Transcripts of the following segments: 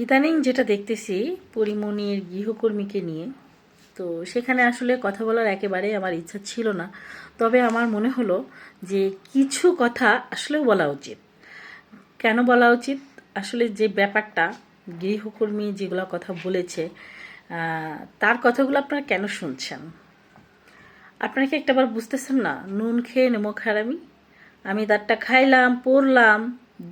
ইদানিং যেটা দেখতেছি পরিমণির গৃহকর্মীকে নিয়ে, তো সেখানে আসলে কথা বলার একেবারে আমার ইচ্ছা ছিল না। তবে আমার মনে হলো যে কিছু কথা আসলে বলা উচিত। কেন বলা উচিত? আসলে যে ব্যাপারটা, গৃহকর্মী যেগুলো কথা বলেছে, তার কথাগুলো আপনারা কেন শুনছেন? আপনারা কি একটাবার বুঝতেছেন না? নুন খেয়ে নেমো খারামি। আমি দাঁতটা খাইলাম, পড়লাম,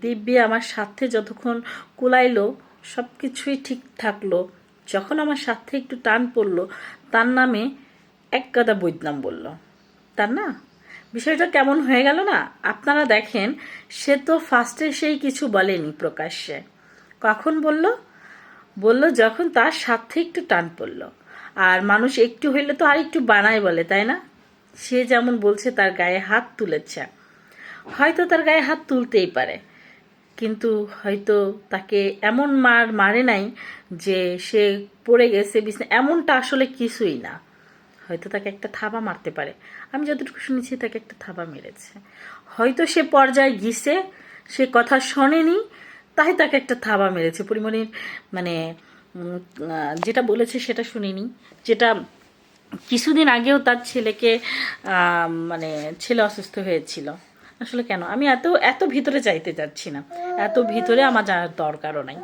দিব্যি আমার সাথে যতক্ষণ কুলাইলো সব কিছুই ঠিক থাকলো। যখন আমার সাথে একটু টান পড়লো, তার নামে এক গাদা বৈদনাম বলল। তার না, বিষয়টা কেমন হয়ে গেল না? আপনারা দেখেন, সে তো ফার্স্টে সেই কিছু বলেনি প্রকাশ্যে। কখন বলল? বলল যখন তার সাথে একটু টান পড়লো। আর মানুষ একটু হইলে তো আর একটু বানায় বলে, তাই না? সে যেমন বলছে তার গায়ে হাত তুলেছে, হয়তো তার গায়ে হাত তুলতেই পারে, কিন্তু হয়তো তাকে এমন মারে নাই যে সে পড়ে গেছে বিছানা, এমনটা আসলে কিছুই না। হয়তো তাকে একটা থাবা মারতে পারে। আমি যতটুকু শুনেছি তাকে একটা থাবা মেরেছে। হয়তো সে পর্যায়ে গিয়েছে, সে কথা শোনেনি, তাই তাকে একটা থাবা মেরেছে। পরিমণির মানে যেটা বলেছে সেটা শুনিনি, যেটা কিছুদিন আগেও তার ছেলেকে মানে ছেলে অসুস্থ হয়েছিল। আসলে কেন আমি এত এত ভিতরে যাইতে চাচ্ছি না, এত ভিতরে আমার জানার দরকারও নাই।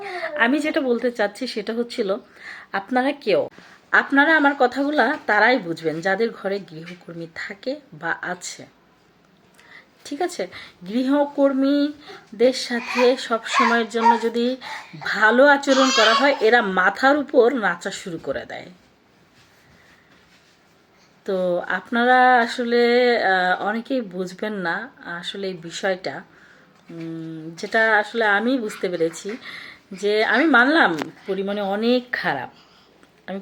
আমি যেটা বলতে চাচ্ছি সেটা হচ্ছিল, আপনারা আমার কথাগুলা তারাই বুঝবেন যাদের ঘরে গৃহকর্মী থাকে বা আছে। ঠিক আছে, গৃহকর্মীদের সাথে সব সময়ের জন্য যদি ভালো আচরণ করা হয়, এরা মাথার উপর নাচা শুরু করে দেয়। তো আপনারা আসলে অনেকেই বুঝবেন না আসলে এই বিষয়টা, যেটা আসলে আমি বুঝতে পেরেছি। যে আমি মানলাম পরিমণি অনেক খারাপ, আমি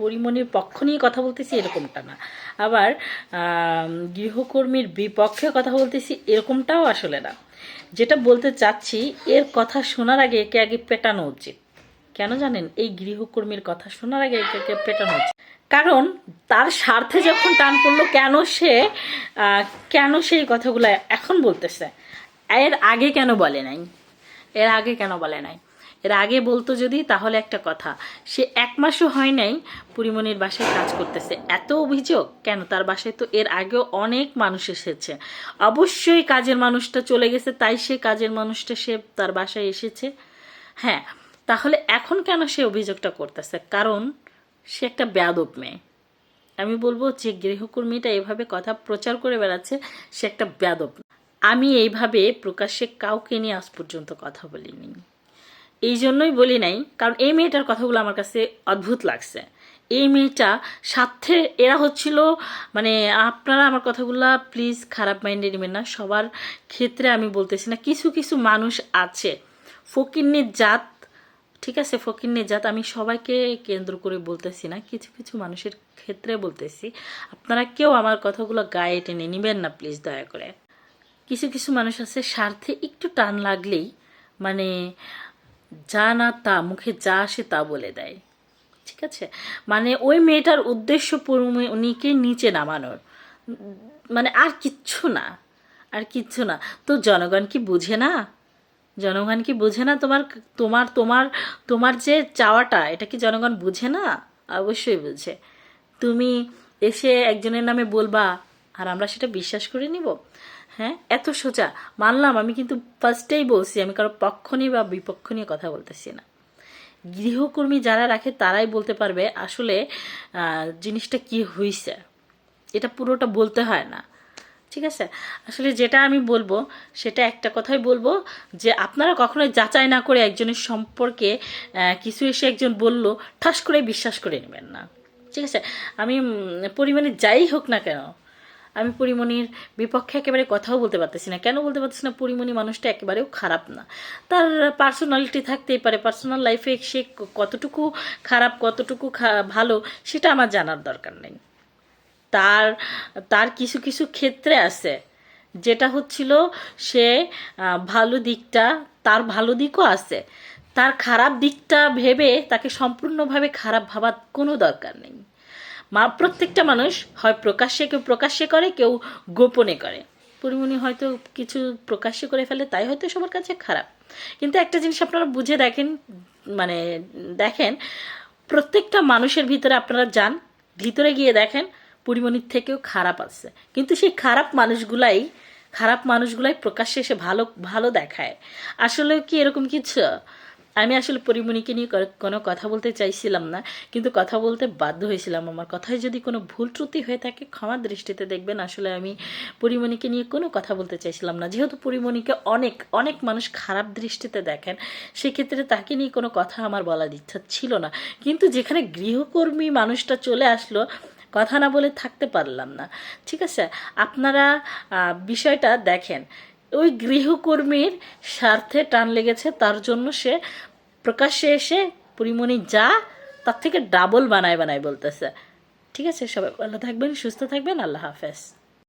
পরিমণির পক্ষ নিয়ে কথা বলতেছি এরকমটা না, আবার গৃহকর্মীর বিপক্ষে কথা বলতেছি এরকমটাও আসলে না। যেটা বলতে চাচ্ছি, এর কথা শোনার আগে একে আগে পেটানো উচিত। কেন জানেন? এই গৃহকর্মীর কথা শোনার আগে একে একে পেটানো উচিত। কারণ তার স্বার্থে যখন টান পড়লো, কেন সেই কথাগুলো এখন বলতেছে? এর আগে কেন বলে নাই? এর আগে কেন বলে নাই? এর আগে বলতো যদি, তাহলে একটা কথা, সে 1 মাসও হয় নাই পরিমণির বাসায় কাজ করতেছে, এত অভিযোগ কেন? তার বাসায় তো এর আগেও অনেক মানুষ এসেছে। অবশ্যই কাজের মানুষটা চলে গেছে, তাই সে কাজের মানুষটা সে তার বাসায় এসেছে। হ্যাঁ, তাহলে এখন কেন সে অভিযোগটা করতেছে? কারণ সে একটা বেয়াদব মেয়ে। আমি বলবো যে গৃহকর্মীটা এভাবে কথা প্রচার করে বেড়াচ্ছে, সে একটা বেয়াদব। আমি এইভাবে প্রকাশ্যে কাউকে নিয়ে আজ পর্যন্ত কথা বলিনি। এই জন্যই বলি নাই, কারণ এই মেয়েটার কথাগুলো আমার কাছে অদ্ভুত লাগছে। এই মেয়েটা সাথে এরা হচ্ছিল, মানে আপনারা আমার কথাগুলা প্লিজ খারাপ মাইন্ডে নেবেন না, সবার ক্ষেত্রে আমি বলতেছি না। কিছু কিছু মানুষ আছে ফকিন্নির জাত, ঠিক আছে, ফকিন্নির জাত, আমি সবাইকে কেন্দ্র করে বলতেছি না, কিছু কিছু মানুষের ক্ষেত্রে বলতেছি। আপনারা কেউ আমার কথাগুলো গায়ে টেনে নেবেন না প্লিজ, দয়া করে। কিছু কিছু মানুষ আছে স্বার্থে একটু টান লাগলেই মানে যা না তা মুখে যা আসে তা বলে দেয়। ঠিক আছে, মানে ওই মেয়েটার উদ্দেশ্য উনিকে নিচে নামানোর, মানে আর কিচ্ছু না, আর কিচ্ছু না। তো জনগণ কি বুঝে না? জনগণ কি বুঝে না তোমার তোমার তোমার তোমার যে চাওয়াটা, এটা কি জনগণ বুঝে না? অবশ্যই বুঝে। তুমি এসে একজনের নামে বলবা আর আমরা সেটা বিশ্বাস করে নিব? হ্যাঁ, এত সোজা? মানলাম, আমি কিন্তু ফার্স্টেই বলছি আমি কারো পক্ষ নিয়ে বা বিপক্ষ নিয়ে কথা বলতেছি না। গৃহকর্মী যারা রাখে তারাই বলতে পারবে আসলে জিনিসটা কি হয়েছে, এটা পুরোটা বলতে হয় না। ঠিক আছে, আসলে যেটা আমি বলবো সেটা একটা কথাই বলবো, যে আপনারা কখনোই যাচাই না করে একজনের সম্পর্কে কিছু এসে একজন বলল ঠাস করে বিশ্বাস করে নেবেন না। ঠিক আছে, আমি পরিমাণে যাই হোক না কেন, আমি পরিমণির বিপক্ষে একেবারে কথাও বলতে পারতেছি না। কেন বলতে পারতেছি না? পরিমণি মানুষটা একেবারেও খারাপ না। তার পার্সোনালিটি থাকতেই পারে, পার্সোনাল লাইফে সে কতটুকু খারাপ কতটুকু ভালো সেটা আমার জানার দরকার নেই। তার তার কিছু কিছু ক্ষেত্রে আছে যেটা হচ্ছিল, সে ভালো দিকটা, তার ভালো দিকও আছে, তার খারাপ দিকটা ভেবে তাকে সম্পূর্ণভাবে খারাপ ভাবার কোনো দরকার নেই। প্রত্যেকটা মানুষ হয় প্রকাশ্যে, কেউ প্রকাশ্যে করে, কেউ গোপনে করে। পরিমণি হয়তো কিছু প্রকাশ্যে করে ফেলে, তাই হয়তো সবার কাছে খারাপ। কিন্তু একটা জিনিস আপনারা বুঝে দেখেন, মানে দেখেন, প্রত্যেকটা মানুষের ভিতরে আপনারা যান, ভিতরে গিয়ে দেখেন পরিমণির থেকেও খারাপ আছে, কিন্তু সেই খারাপ মানুষগুলাই প্রকাশ্যে এসে ভালো ভালো দেখায়। আসলে কি এরকম কিছু? আমি আসলে পরিমণিকে নিয়ে কোনো কথা বলতে চাইছিলাম না, কিন্তু কথা বলতে বাধ্য হয়েছিলাম। আমার কথায় যদি কোনো ভুল ত্রুটি হয়ে থাকে ক্ষমার দৃষ্টিতে দেখবেন। আসলে আমি পরিমণিকে নিয়ে কোনো কথা বলতে চাইছিলাম না, যেহেতু পরিমণিকে অনেক অনেক মানুষ খারাপ দৃষ্টিতে দেখেন, সেক্ষেত্রে তাকে নিয়ে কোনো কথা আমার বলার ইচ্ছা ছিল না। কিন্তু যেখানে গৃহকর্মী মানুষটা চলে আসলো, কথা না বলে থাকতে পারলাম না। ঠিক আছে, আপনারা বিষয়টা দেখেন, ওই গৃহকর্মীর স্বার্থে টান লেগেছে, তার জন্য সে প্রকাশ্যে এসে পরিমণি যা তার থেকে ডাবল বানায় বানায় বলতেছে। ঠিক আছে, সবাই ভালো থাকবেন, সুস্থ থাকবেন, আল্লাহ হাফেজ।